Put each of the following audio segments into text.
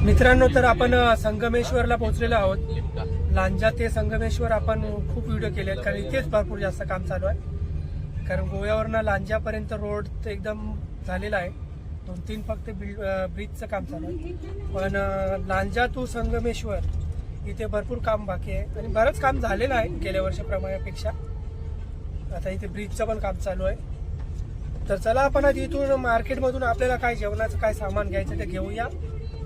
मित्रांनो, तर आपण संगमेश्वरला पोहोचलेलो आहोत। लांजा ते संगमेश्वर आपण खूप व्हिडिओ केले आहेत, कारण इथेच भरपूर जास्त काम चालू आहे। कारण गोव्यावरनं लांजापर्यंत रोड एकदम झालेला आहे, 2-3 फक्त ब्रिजचं काम चालू आहे। पण लांजा टू संगमेश्वर इथे भरपूर काम बाकी आहे आणि बरंच काम झालेलं आहे गेल्या वर्षाप्रमाणेपेक्षा। आता इथे ब्रिजचं पण काम चालू आहे। तर चला आपण आज इथून मार्केटमधून आपल्याला काय जेवणाचं काय सामान घ्यायचं ते घेऊया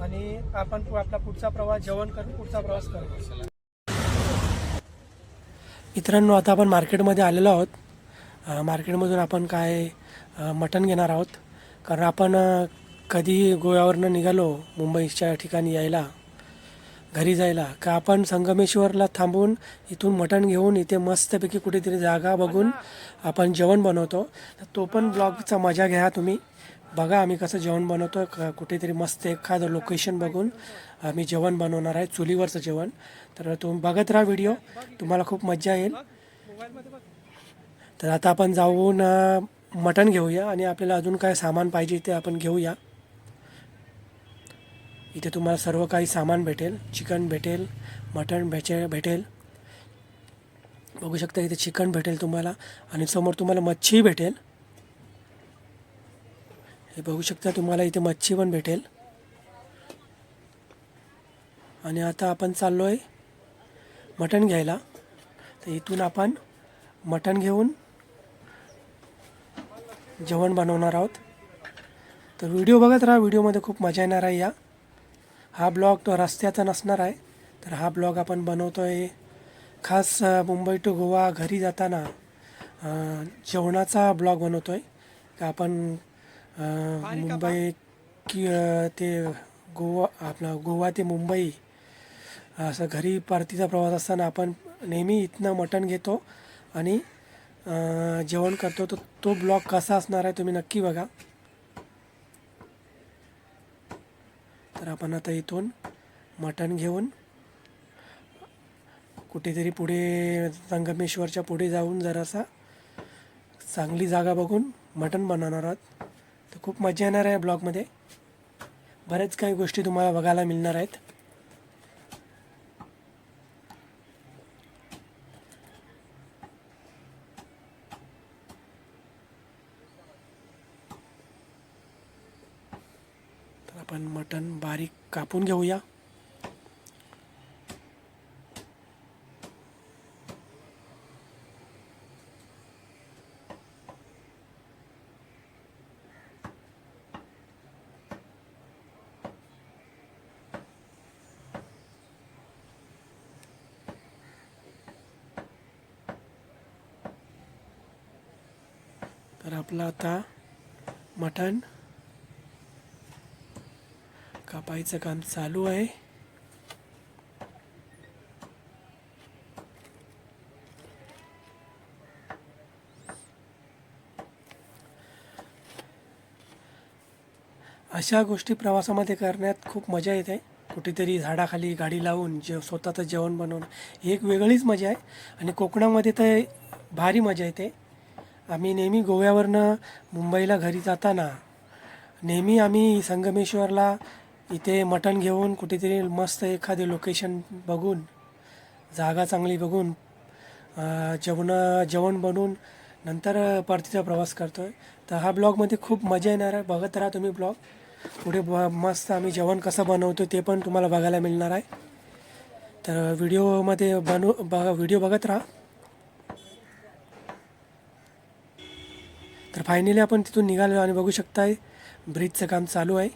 आणि आपण आपला पुढचा प्रवास जेवण करून पुढचा प्रवास करू। मित्रांनो, आता आपण मार्केटमध्ये आलेलो आहोत। मार्केटमधून आपण काय मटण घेणार आहोत, कारण आपण कधी गोव्यावरनं निघालो मुंबईच्या ठिकाणी यायला घरी जायला का आपण संगमेश्वरला थांबून इथून मटण घेऊन इथे मस्तपैकी कुठेतरी जागा बघून आपण जेवण बनवतो। तर तो पण ब्लॉगचा मजा घ्या तुम्ही, बघा आम्ही कसं जेवण बनवतो। कुठेतरी मस्त एखादं लोकेशन बघून आम्ही जेवण बनवणार आहे, चुलीवरचं जेवण। तर तुम्ही बघत राहा व्हिडिओ, तुम्हाला खूप मजा येईल। तर आता आपण जाऊन मटण घेऊया आणि आपल्याला अजून काय सामान पाहिजे ते आपण घेऊया। इथे तुम्हाला सर्व काही सामान भेटेल, चिकन भेटेल, मटण भेटेल। बघू शकता इथे चिकन भेटेल तुम्हाला आणि समोर तुम्हाला मच्छी भेटेल। हे बघू शकता तुम्हाला इथे मच्छी पण भेटेल। आणि आता आपण चाललो आहे मटण घ्यायला। तर इथून आपण मटण घेऊन जेवण बनवणार आहोत। तर व्हिडिओ बघत राहा, व्हिडिओमध्ये खूप मजा येणार आहे। हा ब्लॉग तो रस्त्याचा नसणार आहे, तर हा ब्लॉग आपण बनवतो आहे खास मुंबई टू गोवा घरी जाताना जेवणाचा ब्लॉग बनवतो आहे। का आपण मुंबई की ते गोवा ते मुंबई असं घरी परतीचा प्रवास असताना आपण नेहमी इथनं मटण घेतो आणि जेवण करतो। तर तो ब्लॉग कसा असणार आहे तुम्ही नक्की बघा। तर आपण आता इथून मटण घेऊन कुठेतरी पुढे संगमेश्वरच्या पुढे जाऊन जरासा चांगली जागा बघून मटण बनवणार आहोत। तर खूप मजा येणार आहे ब्लॉगमध्ये, बरेच काही गोष्टी तुम्हाला बघायला मिळणार आहेत। तर आपण मटण बारीक कापून घेऊया। तर आपलं आता मटण कापायचं काम चालू आहे। अशा गोष्टी प्रवासामध्ये करण्यात खूप मजा येते। कुठेतरी झाडाखाली गाडी लावून स्वतःचं जेवण बनवणं एक वेगळीच मजा आहे आणि कोकणामध्ये तर भारी मजा येते। आम्ही नेहमी गोव्यावरनं मुंबईला घरी जाताना नेहमी आम्ही संगमेश्वरला इथे मटण घेऊन कुठेतरी मस्त एखादे लोकेशन बघून जागा चांगली बघून जेवण बनवून नंतर परतीचा प्रवास करतो आहे। तर हा ब्लॉगमध्ये खूप मजा येणार आहे, बघत राहा तुम्ही ब्लॉग। पुढे मस्त आम्ही जेवण कसं बनवतो ते पण तुम्हाला बघायला मिळणार आहे। तर व्हिडिओमध्ये व्हिडिओ बघत राहा। तर फायनली आपण तिथून निघालो आणि बघू शकताय ब्रिजचं काम चालू आहे।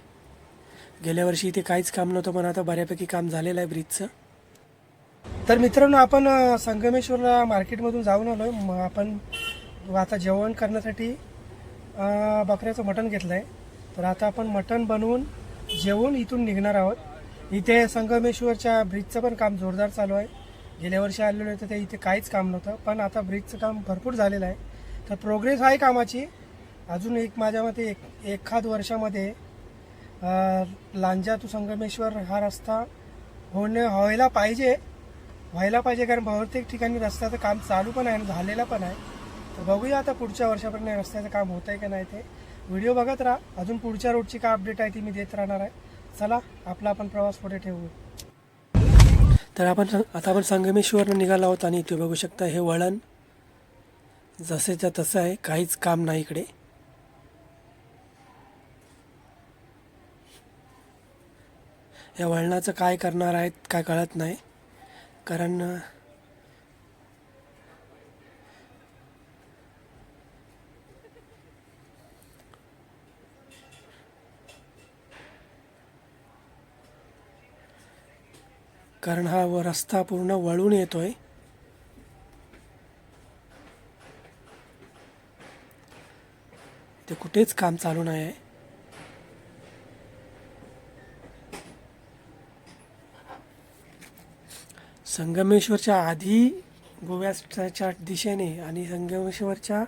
गेल्या वर्षी इथे काहीच काम नव्हतं, पण आता बऱ्यापैकी काम झालेलं आहे ब्रिजचं। तर मित्रांनो, आपण संगमेश्वरला मार्केटमधून जाऊन आलो आहे। मग आपण आता जेवण करण्यासाठी बकऱ्याचं मटण घेतलं आहे। तर आता आपण मटण बनवून जेवून इथून निघणार आहोत। इथे संगमेश्वरच्या ब्रिजचं पण काम जोरदार चालू आहे। गेल्या वर्षी आलेलं होतं ते इथे काहीच काम नव्हतं, पण आता ब्रिजचं काम भरपूर झालेलं आहे। तर प्रोग्रेस आहे कामाची। अजून माझ्या मते एखाद वर्षामध्ये लांजा टू संगमेश्वर हा रस्ता व्हायला पाहिजे, कारण बहुतेक ठिकाणी रस्त्याचं काम चालू पण आहे आणि झालेलं पण आहे। तर बघूया आता पुढच्या वर्षापर्यंत रस्त्याचं काम होत आहे का नाही ते। व्हिडिओ बघत राहा, अजून पुढच्या रोडची काय अपडेट आहे ती मी देत राहणार आहे। चला आपला आपण प्रवास पुढे ठेवू. तर आता आपण संगमेश्वरनं निघालो आहोत आणि इथे बघू शकता हे वळण जसेच्या तसं आहे, काहीच काम नाही इकडे. या वळणाचं काय करणार आहेत काय कळत नाही, कारण हा रस्ता पूर्ण वळून येतोय. ते कुठेच काम चालू नाही आहे. संगमेश्वरच्या आधी गोव्याच्या दिशेने आणि संगमेश्वरच्या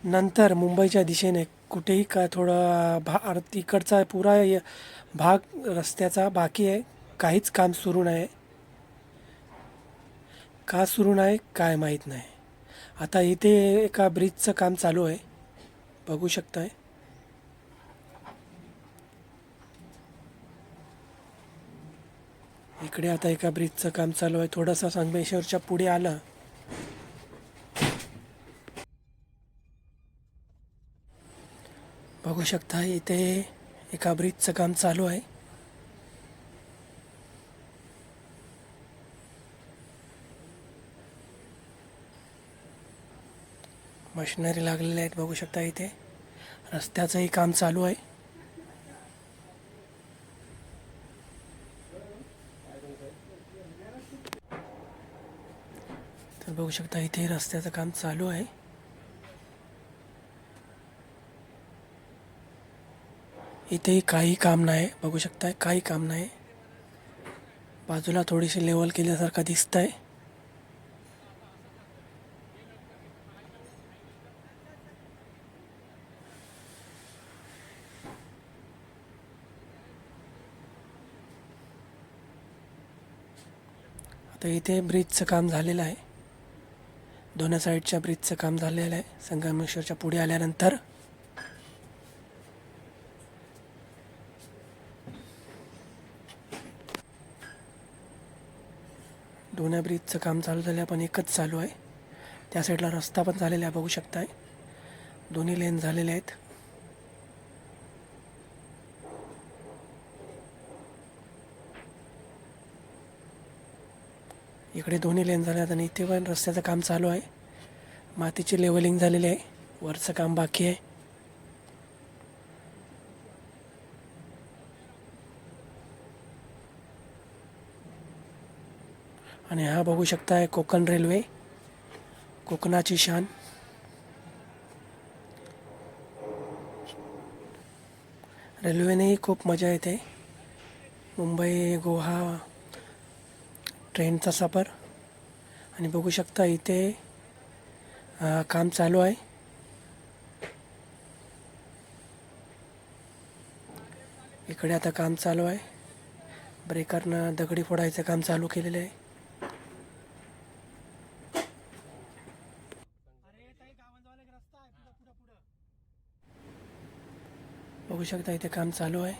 नंतर मुंबईच्या दिशेने कुठेही का थोडं तिकडचा पुरा भाग रस्त्याचा बाकी आहे. काहीच काम सुरू नाही. का सुरू नाही काय माहीत नाही. आता इथे एका ब्रिजचं काम चालू आहे, बघू शकताय. इकडे आता एका ब्रिजचं काम चालू आहे. थोडंसं संगमेश्वरच्या पुढे आलं बघू शकता, इथे एका ब्रिजचं काम चालू आहे. मशिनरी लागलेल्या आहेत बघू शकता. इथे रस्त्याचंही काम चालू आहे. तर बघू शकता इथे रस्त्याचं काम चालू आहे. इथे काही काम नाही, बघू शकताय काही काम नाही. बाजूला थोडीशी लेवल केल्यासारखं दिसतंय. आता इथे ब्रिजचं काम झालेलं आहे. दोन्ही साईडच्या ब्रिजचं काम झालेलं आहे संगमेश्वरच्या पुढे आल्यानंतर. दोन्ही ब्रिजचं काम चालू झालं पण एकच चालू आहे. त्या साईडला रस्ता पण झालेला आहे बघू शकताय. दोन्ही लेन झालेले आहेत. इकडे दोन्ही लेन झाले आहेत आणि इथे पण रस्त्याचं काम चालू आहे. मातीची लेवलिंग झालेली आहे, वरचं काम बाकी आहे. आणि हा बघू शकताय कोकण रेल्वे, कोकणाची शान. रेल्वेनेही खूप मजा येते. मुंबई गोवा ट्रेनचा सफर. आणि बघू शकता इथे काम चालू आहे. इकडे आता काम चालू आहे. ब्रेकरनं दगडी फोडायचं काम चालू केलेलं आहे. बघू शकता इथे काम चालू आहे.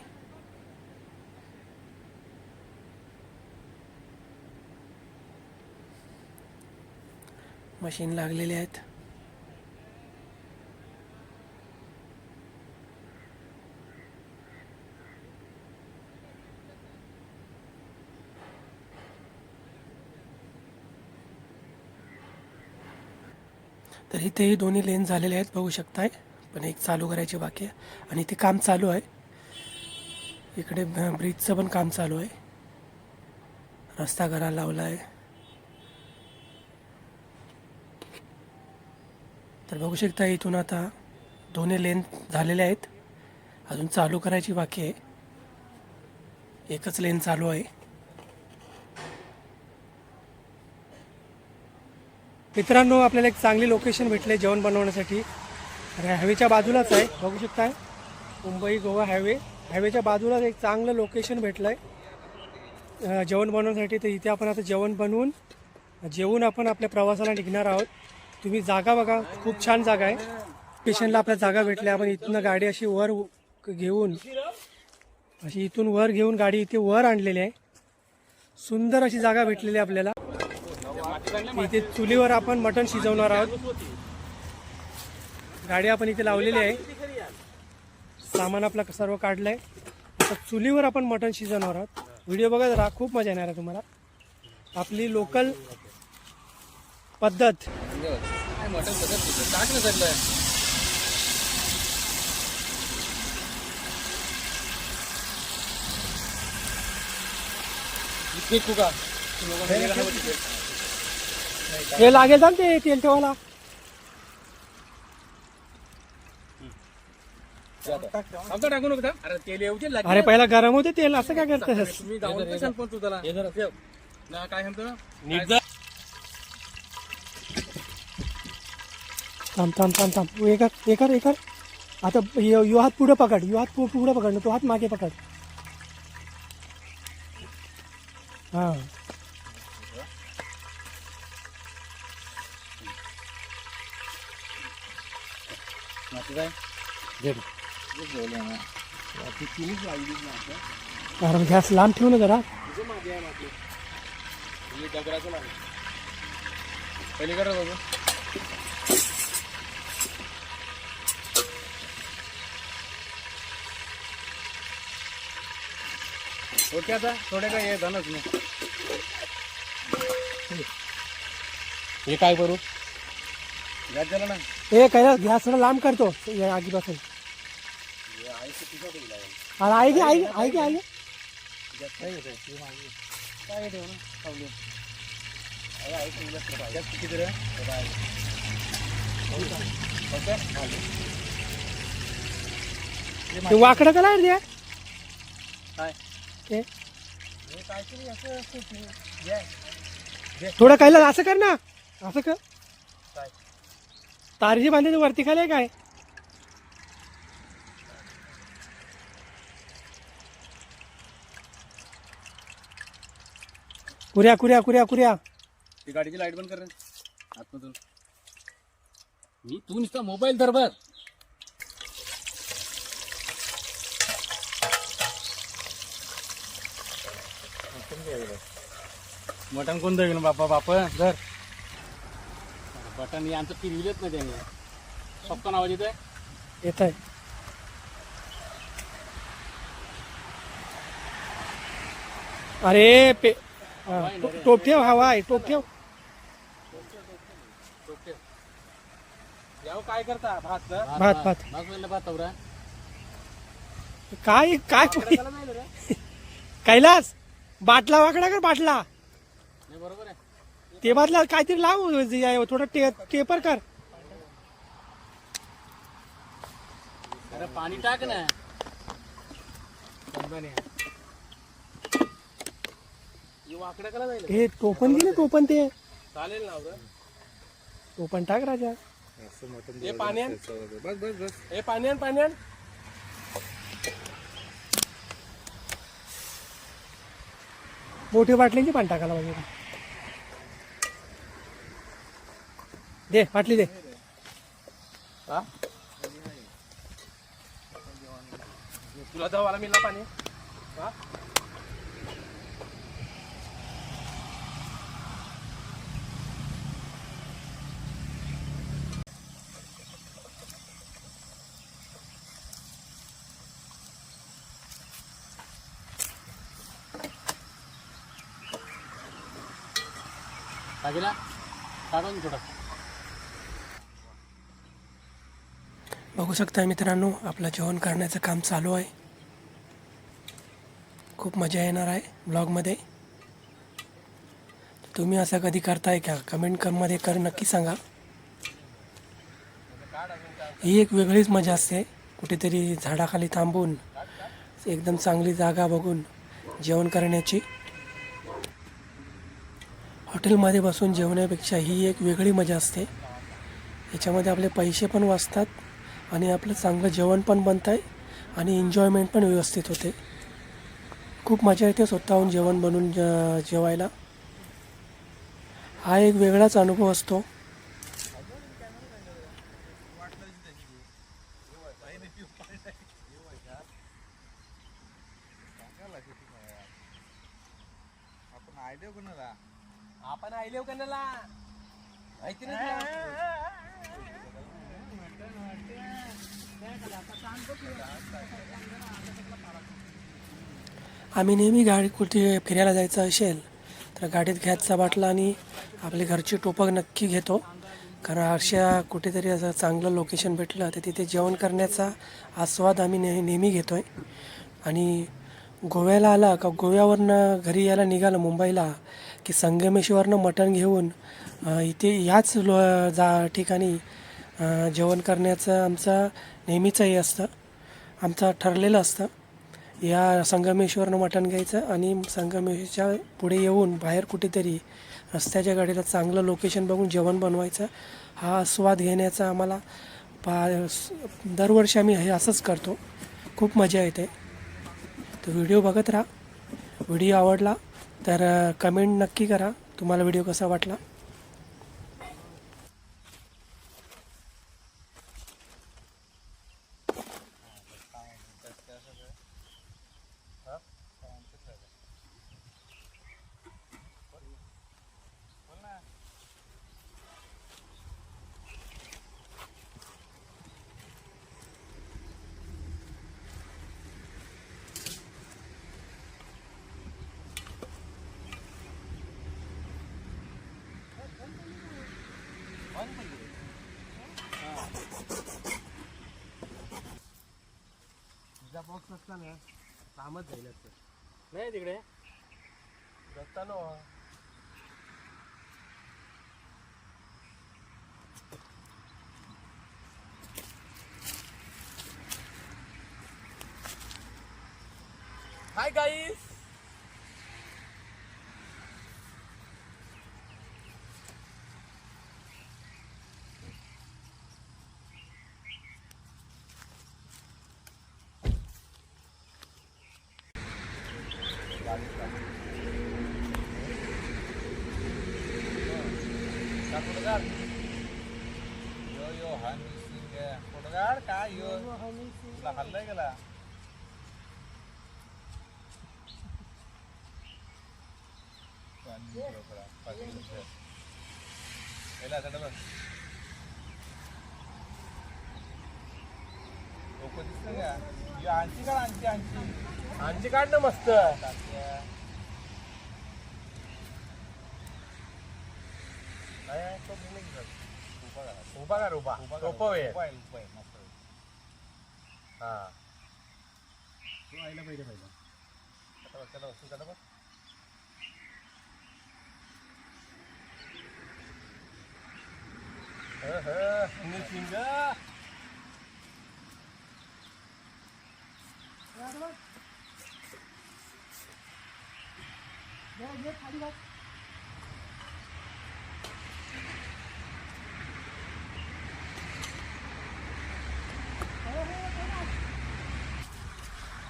मशीन लागलेले आहेत. तर इथेही दोन्ही लेन झालेले आहेत बघू शकताय, पण एक चालू करायची बाकी आहे. आणि इथे काम चालू आहे. इकडे ब्रिजचं पण काम चालू आहे. रस्ता करायला लावला आहे. तर बघू शकता इथून आता दोन्ही लेन झालेले आहेत. अजून चालू करायची बाकी आहे. एकच लेन चालू आहे. मित्रांनो आपल्याला एक चांगली लोकेशन भेटले जेवण बनवण्यासाठी. आणि हायवेच्या बाजूलाच आहे बघू शकताय. मुंबई गोवा हायवेच्या बाजूलाच एक चांगलं लोकेशन भेटलं आहे जेवण बनवण्यासाठी. तर इथे आपण आता जेवण बनवून जेवून आपण आपल्या प्रवासाला निघणार आहोत. तुम्ही जागा बघा, खूप छान जागा आहे. स्टेशनला आपल्या जागा भेटल्या. आपण इथनं गाडी अशी वर घेऊन अशी इथून वर घेऊन गाडी इथे वर आणलेली आहे. सुंदर अशी जागा भेटलेली आहे आपल्याला. इथे चुलीवर आपण मटण शिजवणार आहोत. गाडी आपण इथे लावलेली आहे. सामान आपलं सर्व काढलंय. आता चुलीवर आपण मटण शिजवणार आहोत. व्हिडिओ बघा जरा, खूप मजा येणार आहे तुम्हाला. आपली लोकल पद्धत. हे लागेल ना ते तेल ठेवायला. अरे पहिला गरम होते तेल, असं काय करतेस? थांब थांब थांब थांब. एकर आता यो हात पुढे पकड. यो हात पुढे पकड, तो हात मागे पकड. हा अरे गॅस लांब ठेवू ना जरा. ओके आता थोडे काय हे धनच नाही. हे काय करू? गॅस झाला ना. हे काय गॅस लांब करतो आगीपासून. अरे आई गे आई आई गे आई गे. वाकडं का नाही रे? थोडं कायला असं कर ना. असं कर. तारीची बांधायची वरती खाली काय? कुऱ्या कुऱ्या कुऱ्या कुऱ्या. ती गाडीची लाईट बंद कर रे आतमधून. मी तू नुसता मोबाईल धर बघ. मटण कोण देईल बापा बाप धर. बटन यांचं फिरविलेच नाही त्याने. पक्का आवाज येत आहे. येत आहे. अरे पे टोप ठेव. हवा आहे, टोप ठेव. याव काय करता? भात भात भात भात तवरा. काय काय कैलास बाटला वाकडा कर. बाटला नाही बरोबर आहे. ते बाटला काहीतरी लाव. थोडं टेपर कर. अरे पाणी टाक ना. वाकडा कला जाईल. हे टोपण घे ना. टोपण ते चालेल ना. टोपण टाक राजा. हे पाण्यान बस बस बस. हे पाण्यान पाण्यान. मोठी बाटलीची पाणी टाकायला पाहिजे. दे बाटली दे. तुला जाऊ आला मिळला पाणी. टाकीला टाकून थोडं. बघू शकताय मित्रांनो, आपलं जेवण करण्याचं काम चालू आहे. खूप मजा येणार आहे ब्लॉगमध्ये. तुम्ही असं कधी करताय का? कमेंटमध्ये नक्की सांगा. ही एक वेगळीच मजा असते. कुठेतरी झाडाखाली थांबून एकदम चांगली जागा बघून जेवण करण्याची. हॉटेलमध्ये बसून जेवण्यापेक्षा ही एक वेगळी मजा असते. याच्यामध्ये आपले पैसे पण वाचतात आणि आपलं चांगलं जेवण पण बनत आहे आणि एन्जॉयमेंट पण व्यवस्थित होते. खूप मजा येते स्वतःहून जेवण बनवून जेवायला. हा एक वेगळाच अनुभव असतो. आपण आयले कणाला माहिती नाही आम्ही नेहमी गाडी कुठे फिरायला जायचं असेल तर गाडीत गॅसचा बाटला आणि आपली घरची टोपक नक्की घेतो. कारण अशा कुठेतरी असं चांगलं लोकेशन भेटलं तर तिथे जेवण करण्याचा आस्वाद आम्ही नेहमी घेतो आहे. आणि गोव्याला आला का गोव्यावरनं घरी यायला निघालं मुंबईला की संगमेश्वरनं मटण घेऊन इथे ह्याच ठिकाणी जेवण करण्याचं आमचं नेहमीचं हे असतं, आमचं ठरलेलं असतं. या संगमेश्वरनं मटण घ्यायचं आणि संगमेश्वरच्या पुढे येऊन बाहेर कुठेतरी रस्त्याच्या गाडीला चांगलं लोकेशन बघून जेवण बनवायचं. हा स्वाद घेण्याचा आम्हाला दरवर्षी आम्ही हे असंच करतो. खूप मजा येते. तर व्हिडिओ बघत राहा. व्हिडिओ आवडला तर कमेंट नक्की करा तुम्हाला व्हिडिओ कसा वाटला. तुझा बॉक्स असला ना कामच जाईल नाही तिकडे जाताना हाय गाईस. यो यो हनी सिंग फोटोगाड काय यो तुला हल्लाय गेला लोक दिसत का आणखी काढ आणखी काढ ना मस्त. उभा कर उभा सोपं आहे मस्त. हा तू आयला पाहिजे त्याला वस्तू त्याला बघ. सिंग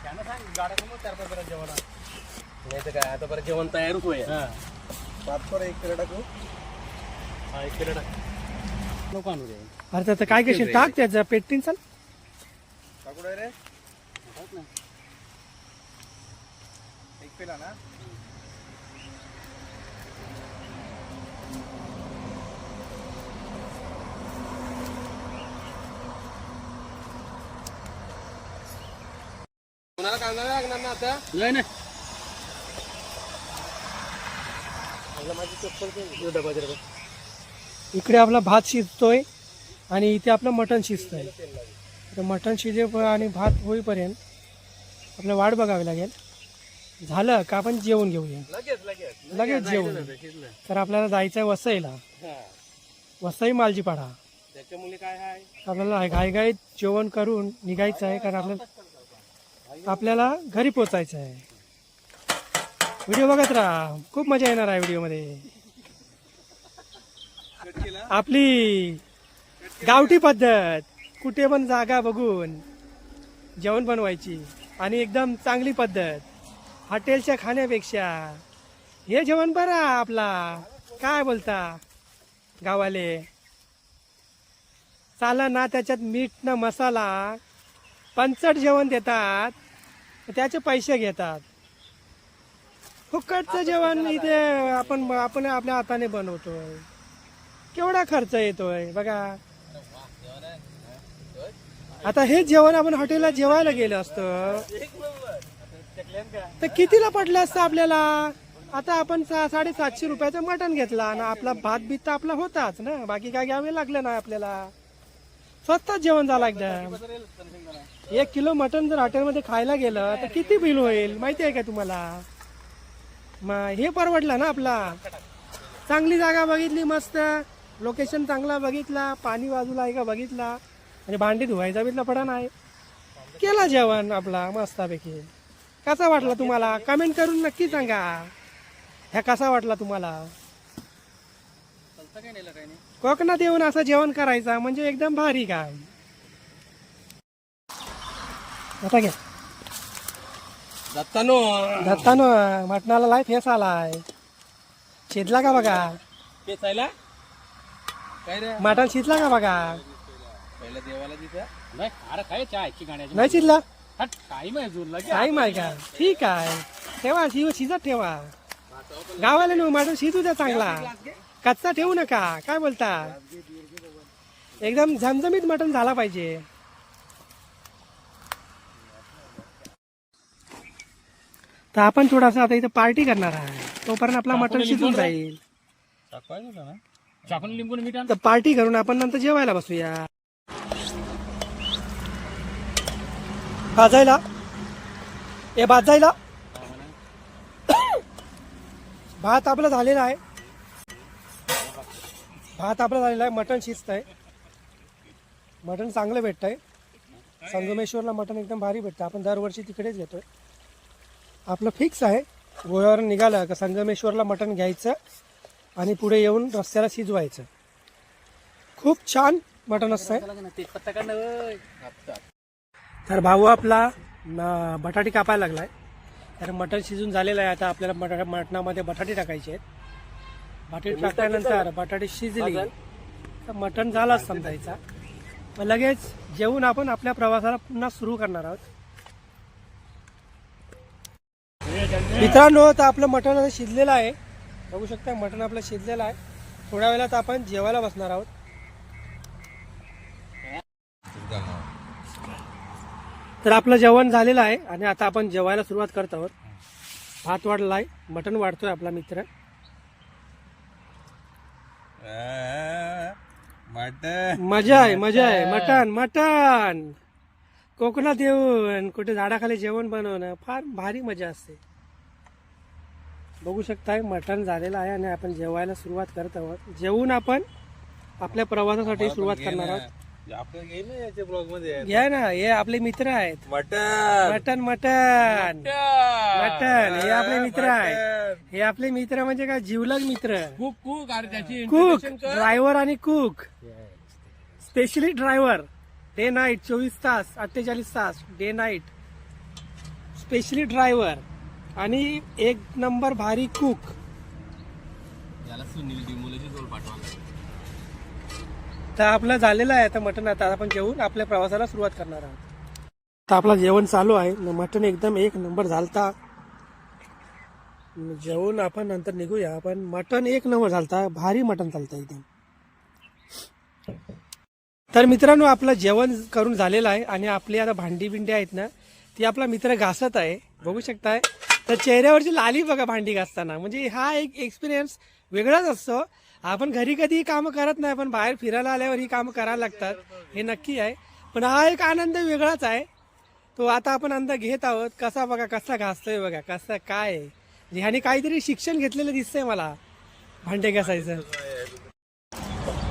त्यांना सांग गाड्या समोर 4-5 जेवण नाही तर काय आता परत जेवण तयारच होय. पाच एक किलो टाकू. हा 1 किलो टाक नको आणू दे. अरे तर काय घेशील टाक त्याचं पेटीन चाल टाकू रे 1 पेला ना. कोणाला कांदा लागणार ना आता नाही ना. माझी चप्पल डबा दे. इकडे आपला भात शिजतोय आणि इथे आपलं मटण शिजतंय. तर मटण शिजे आणि भात होईपर्यंत आपल्याला वाट बघावी लागेल. झालं का आपण जेवण घेऊया लगेच जेवण. तर आपल्याला जायचं आहे वसईला. वसई मालजीपाडा. त्याच्यामुळे काय आहे आपल्याला घाईघाईत जेवण करून निघायचं आहे कारण आपल्याला घरी पोचायचं आहे. व्हिडिओ बघत राहा. खूप मजा येणार आहे व्हिडिओमध्ये. आपली गावठी पद्धत कुठे पण जागा बघून जेवण बनवायची आणि एकदम चांगली पद्धत. हॉटेलच्या खाण्यापेक्षा हे जेवण बरं आपला. काय बोलता गावाले. चाला ना त्याच्यात मीठ न मसाला पंचट जेवण देतात त्याचे पैसे घेतात. फुकटचं जेवण इथे आपण आपण आपल्या हाताने बनवतोय. केवढा खर्च येतोय बघा. आता हेच जेवण आपण हॉटेलला जेवायला गेलो असतं तर कितीला पडलं असतं आपल्याला. आता आपण 750 रुपयाचं मटण घेतला ना, आपला भात बीत तर आपला होताच ना, बाकी काय घ्यावे लागलं नाही आपल्याला. स्वस्तात जेवण झालं एकदम. 1 किलो मटण जर हॉटेलमध्ये खायला गेलं तर किती बिल होईल माहिती आहे का तुम्हाला. मग हे परवडलं ना आपला. चांगली जागा बघितली, मस्त लोकेशन चांगला बघितला, पाणी बाजूला आहे का बघितला, आणि भांडी धुवायचा बितला पडा नाही, केला जेवण आपला मस्तापैकी. कसा वाटला तुम्हाला कमेंट करून नक्की सांगा. ह्या कसा वाटला तुम्हाला. कोकणात येऊन असं जेवण करायचं म्हणजे एकदम भारी काम. आता घ्या दत्तानो मटणाला लाय फेस आलाय. शिजला का बघा. मटण शिजला का बघा. नाही शिजला. टाईम आहे का. ठीक आहे ठेवा, शिजत ठेवा. गावाला नेऊ मटण शिजू द्या चांगला, कच्चा ठेवू नका. काय बोलता. एकदम झमझमीत मटण झाला पाहिजे. तर आपण थोडासा आता इथं पार्टी करणार आहे, तोपर्यंत आपला मटण शिजून जाईल. तर पार्टी करून आपण नंतर जेवायला बसूया. भाजायला भाजायला भात आपला झालेला आहे. मटण शिजत आहे. मटण चांगलं भेटतंय. संगमेश्वरला मटण एकदम भारी भेटतं. आपण दरवर्षी तिकडेच घेतोय. आपलं फिक्स आहे गोव्यावर निघालं का संगमेश्वरला मटण घ्यायचं आणि पुढे येऊन रस्त्याला शिजवायचं. खूप छान मटण असतंय. तर भाऊ आपला बटाटे कापायला लागलाय. तर मटण शिजून झालेलं आहे. आता आपल्याला मटणामध्ये बटाटे टाकायचे आहेत. बटाटे टाकल्यानंतर बटाटे शिजली तर मटण झालाच समजायचा. मग लगेच जेवून आपण आपल्या प्रवासाला पुन्हा सुरू करणार आहोत. मित्रांनो तर आपलं मटण आता शिजलेलं आहे. बघू शकता मटण आपलं शिजलेलं आहे. थोड्या वेळात आपण जेवायला बसणार आहोत. तर आपलं जेवण झालेलं आहे आणि आता आपण जेवायला सुरुवात करत आहोत. भात वाढलाय, मटण वाढतोय आपला मित्र. मजा आहे मटण मटण. कोकणात येऊन कुठे झाडाखाली जेवण बनवणं फार भारी मजा असते. बघू शकताय मटण झालेलं आहे आणि आपण जेवायला सुरुवात करत आहोत. जेवून आपण आपल्या प्रवासासाठी सुरुवात करणार आहोत. घ्या ना, हे आपले मित्र आहेत. मटण मटण मटण हे आपले मित्र आहेत. हे आपले मित्र म्हणजे काय जिवलग मित्र. कुक ड्रायव्हर आणि cook specially driver. Day night 24 तास 48 तास डे नाईट स्पेशली ड्रायव्हर आणि एक नंबर भारी कुक. तर आपलं झालेलं आहे आता मटण. आता आपण जेवून आपल्या प्रवासाला सुरुवात करणार आहोत. तर आपलं जेवण चालू आहे. मटण एकदम एक नंबर झालता. जेवून आपण नंतर निघूया. आपण मटण एक नंबर झालता, भारी मटण चालतं एकदम. तर मित्रांनो आपलं जेवण करून झालेलं आहे आणि आपली आता भांडी बिंडी आहेत ना ती आपला मित्र घासत आहे. बघू शकताय. तर चेहऱ्यावरची लाली बघा भांडी घासताना. म्हणजे हा एक एक्सपिरियन्स वेगळाच असतो. आपण घरी कधी कामं करत नाही, पण बाहेर फिरायला आल्यावर ही कामं करायला लागतात, हे नक्की आहे. पण हा एक आनंद वेगळाच आहे. तो आता आपण अंदाज घेत आहोत. कसा बघा कसा घासतोय बघा, कसं काय ह्याने काहीतरी शिक्षण घेतलेलं दिसतंय मला भांडे घासायचं.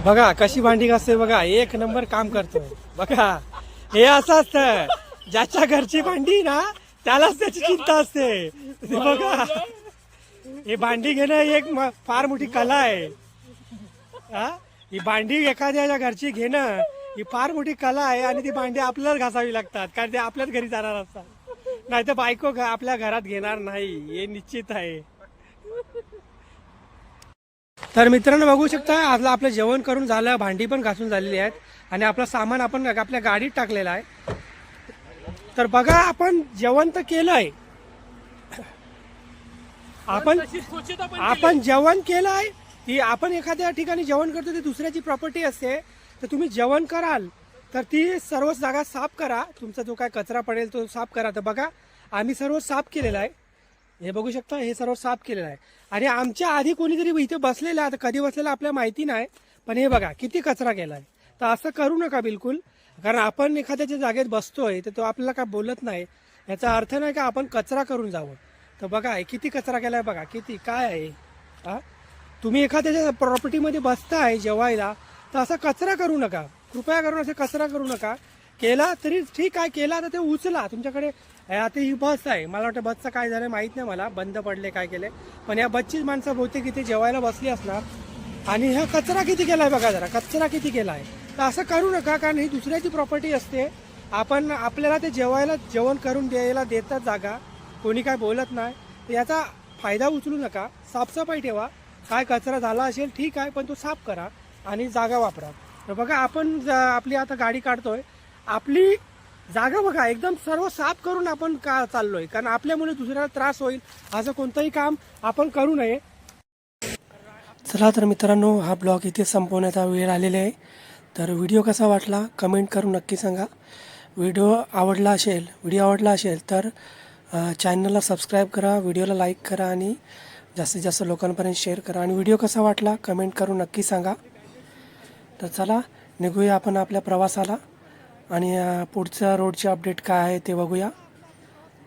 बघा कशी भांडी घासते बघा, एक नंबर काम करतोय बघा. हे असं असतं ज्याच्या घरची भांडी ना त्यालाच त्याची चिंता असते. बघा हे भांडी घेणं एक फार मोठी कला आहे. ही भांडी एखाद्याच्या घरची घेणं ही फार मोठी कला आहे आणि ती भांडी आपल्याला घासावी लागतात, कारण ते आपल्याच घरी जाणार असतात. नाही तर बायको आपल्या घरात घेणार नाही, हे निश्चित आहे. तर मित्रांनो बघू शकता आपलं आपलं जेवण करून झालं, भांडी पण घासून झालेली आहेत आणि आपलं सामान आपण आपल्या गाडीत टाकलेलं आहे. तर बघा आपण जेवण तर केलंय आपण तशी स्वच्छता पण आपण जेवण केलं आहे ती आपण एखाद्या ठिकाणी जेवण करतो ती दुसऱ्याची प्रॉपर्टी असते. तर तुम्ही जेवण कराल तर ती सर्व जागा साफ करा. तुमचा जो काय कचरा पडेल तो साफ करा. तर बघा आम्ही सर्व साफ केलेलं आहे. हे बघू शकता हे सर्व साफ केलेलं आहे. आणि आमच्या आधी कोणीतरी इथे बसलेलं आहे. आता कधी बसलेलं आपल्याला माहिती नाही. पण हे बघा किती कचरा केला आहे. तर असं करू नका बिलकुल. कारण आपण एखाद्याच्या जागेत बसतोय तर तो आपल्याला काय बोलत नाही याचा अर्थ नाही का आपण कचरा करून जावं. तर बघा हे किती कचरा केलाय बघा किती काय आहे. हा तुम्ही एखाद्याच्या प्रॉपर्टीमध्ये बसताय जेवायला तर असा कचरा करू नका. कृपया करून असं कचरा करू नका. केला तरी ठीक आहे केला तर ते उचला. तुमच्याकडे आता ही बस आहे मला वाटतं बसचं काय झालं माहीत नाही मला बंद पडले काय केले. पण या बसचीच माणसं बहुतेक इथे जेवायला बसली असणार. आणि हा कचरा किती केलाय बघा जरा कचरा किती केलाय. तर असं करू नका कारण ही दुसऱ्याची प्रॉपर्टी असते. आपण आपल्याला ते जेवण करून द्यायला देतात जागा कोणी काय बोलत नाही. तर याचा फायदा उचलू नका. साफसफाई ठेवा. काय कचरा झाला असेल ठीक आहे पण तो साफ करा आणि जागा वापरा. तर बघा आपण आपली आता गाडी काढतोय आपली जागा बघा एकदम सर्व साफ करून आपण का चाललोय. कारण आपल्यामुळे दुसऱ्याला त्रास होईल असं कोणतंही काम आपण करू नये. चला तर मित्रांनो हा ब्लॉग इथे संपवण्याचा वेळ आलेला आहे. तर व्हिडिओ कसा वाटला कमेंट करून नक्की सांगा. व्हिडिओ आवडला असेल तर चॅनलला सबस्क्राईब करा. व्हिडिओला लाईक करा आणि जास्तीत जास्त लोकांपर्यंत शेअर करा. आणि व्हिडिओ कसा वाटला कमेंट करून नक्की सांगा. तर चला निघूया आपण आपल्या प्रवासाला आणि पुढचा रोडचे अपडेट काय आहे ते बघूया.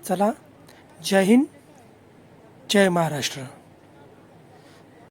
चला जय हिंद जय महाराष्ट्र.